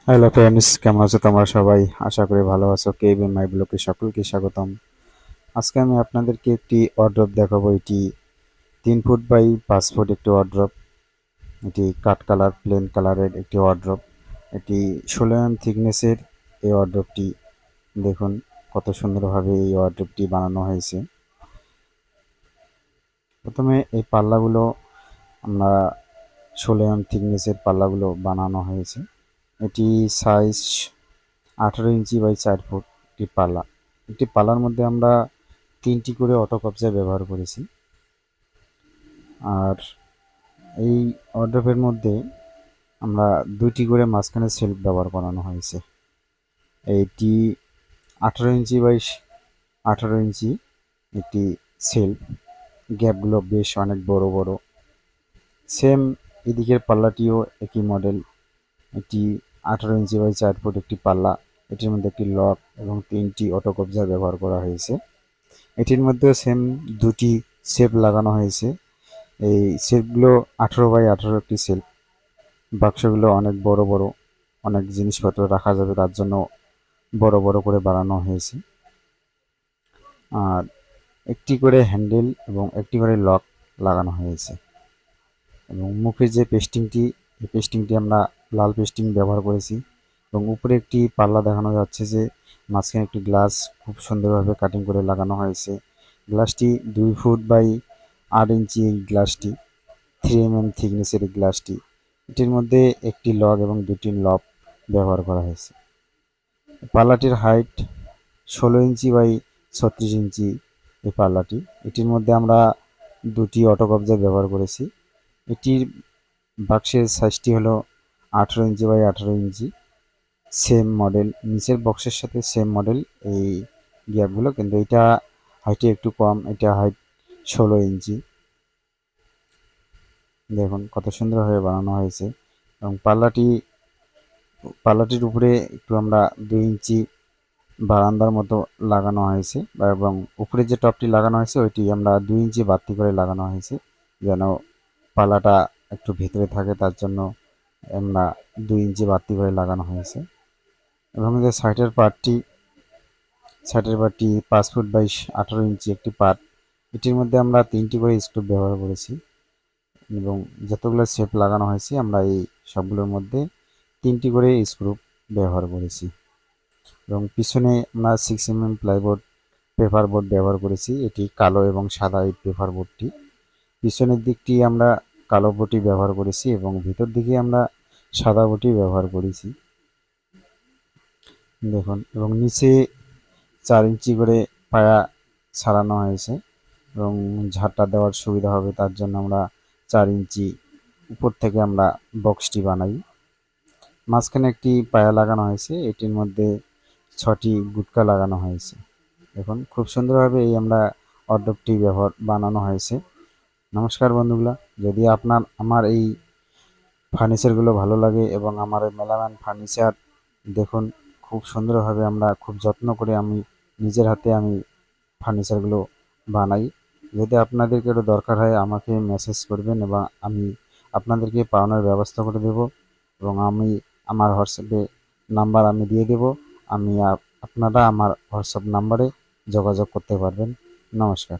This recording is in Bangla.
হ্যালো ফ্রেন্ডস, কেমন আছো তোমরা সবাই? আশা করি ভালো আছো। কেবিএম মাই ব্লগে সকলকে স্বাগতম। আজকে আমি আপনাদেরকে একটি ওয়ার্ড্রপ দেখাবো। এটি 3 ফুট বাই 5 ফুট একটি ওয়ার্ড্রপ। এটি কাঠ কালার, প্লেন কালারের একটি ওয়ার্ড্রপ। এটি 16 mm থিকনেসের এই ওয়ার্ড্রপটি। দেখুন কত সুন্দরভাবে এই ওয়ার্ড্রপটি বানানো হয়েছে। প্রথমে এই পাল্লাগুলো আমরা 16 mm থিকনেসের পাল্লাগুলো বানানো হয়েছে। এটি সাইজ 18 ইঞ্চি বাই 4 ফুট একটি পাল্লা। একটি পাল্লার মধ্যে আমরা 3টি করে অটো কবজা ব্যবহার করেছি। আর এই ওয়ার্ড্রপের মধ্যে আমরা 2টি করে মাঝখানে সেলফ ব্যবহার করানো হয়েছে। এইটি 18 ইঞ্চি বাই 18 ইঞ্চি একটি সেলফ। গ্যাপগুলো বেশ অনেক বড় বড়। সেম এদিকের পাল্লাটিও একই মডেল। এটি 18 ইঞ্চি বাই 4 ফুট একটি পাল্লা। এটির মধ্যে একটি লক এবং 3টি অটো কবজা ব্যবহার করা হয়েছে। এটির মধ্যেও সেম 2টি শেপ লাগানো হয়েছে। এই শেপগুলো 18 বাই 18 একটি শেপ। বাক্সগুলো অনেক বড় বড়, অনেক জিনিসপত্র রাখা যাবে তার জন্য বড় বড় করে বানানো হয়েছে। আর একটি করে হ্যান্ডেল এবং একটি করে লক লাগানো হয়েছে। এবং মুখের যে পেস্টিংটি, এই পেস্টিংটি আমরা লাল পেস্টিং ব্যবহার করেছি। এবং উপরে একটি পাল্লা দেখানো যাচ্ছে যে মাঝখানে একটি গ্লাস খুব সুন্দরভাবে কাটিং করে লাগানো হয়েছে। গ্লাসটি 2 ফুট বাই 8 ইঞ্চি। এই গ্লাসটি 3 mm থিকনেসের এই গ্লাসটি। এটির মধ্যে একটি লক এবং 2টি লক ব্যবহার করা হয়েছে। পাল্লাটির হাইট 16 ইঞ্চি বাই 36 ইঞ্চি এই পাল্লাটি। এটির মধ্যে আমরা 2টি অটো কবজা ব্যবহার করেছি। এটির বাক্সের সাইজটি হলো 18 inch by 18 inch. Same model, নিচের বক্সের সাথে সেম মডেল এই গ্যাপগুলো, কিন্তু এটা হাইটে একটু কম। এটা হাইট 16 ইঞ্চি। দেখুন কত সুন্দরভাবে বানানো হয়েছে। এবং পাল্লাটির উপরে একটু আমরা 2 ইঞ্চি বারান্দার মতো লাগানো হয়েছে, এবং উপরে যে টপটি লাগানো হয়েছে ওইটি আমরা 2 ইঞ্চি বাড়তি করে লাগানো হয়েছে, যেন পাল্লাটা একটু ভেতরে থাকে তার জন্য আমরা 2 ইঞ্চি বাড়তি করে লাগানো হয়েছে। এবং যে সাইডের পার্টটি 5 ফুট বাই 18 ইঞ্চি একটি পার্ট। এটির মধ্যে আমরা 3টি করে স্ক্রু ব্যবহার করেছি। এবং যতগুলো শেপ লাগানো হয়েছে আমরা এই সবগুলোর মধ্যে 3টি করে স্ক্রু ব্যবহার করেছি। এবং পিছনে আমরা 6 mm প্লাইবোর্ড পেপার বোর্ড ব্যবহার করেছি। এটি কালো এবং সাদা এই পেপার বোর্ডটি। পিছনের দিকটি আমরা কালো বটি ব্যবহার করেছি এবং ভিতর দিকে আমরা সাদা বটি ব্যবহার করেছি। দেখুন, এবং নিচে 4 ইঞ্চি করে পায়া ছাড়ানো হয়েছে এবং ঝাড়টা দেওয়ার সুবিধা হবে তার জন্য আমরা 4 ইঞ্চি উপর থেকে আমরা বক্সটি বানাই। মাঝখানে একটি পায়া লাগানো হয়েছে, এটির মধ্যে 6টি গুটকা লাগানো হয়েছে। দেখুন খুব সুন্দরভাবে এই আমরা ওয়ার্ডরোবটি বানানো হয়েছে। নমস্কার বন্ধুগুলা, যদি আমার এই ফার্নিচারগুলো ভালো লাগে এবং আমার এই মেলাম্যান ফার্নিচার দেখুন, খুব সুন্দরভাবে আমরা খুব যত্ন করে আমি নিজের হাতে আমি ফার্নিচারগুলো বানাই। যদি আপনাদেরকে একটু দরকার হয় আমাকে মেসেজ করবেন এবং আমি আপনাদেরকে পাওনার ব্যবস্থা করে দেব। এবং আমি আমার হোয়াটসঅ্যাপে নাম্বার আমি দিয়ে দেব। আপনারা আমার হোয়াটসঅ্যাপ নাম্বারে যোগাযোগ করতে পারবেন। নমস্কার।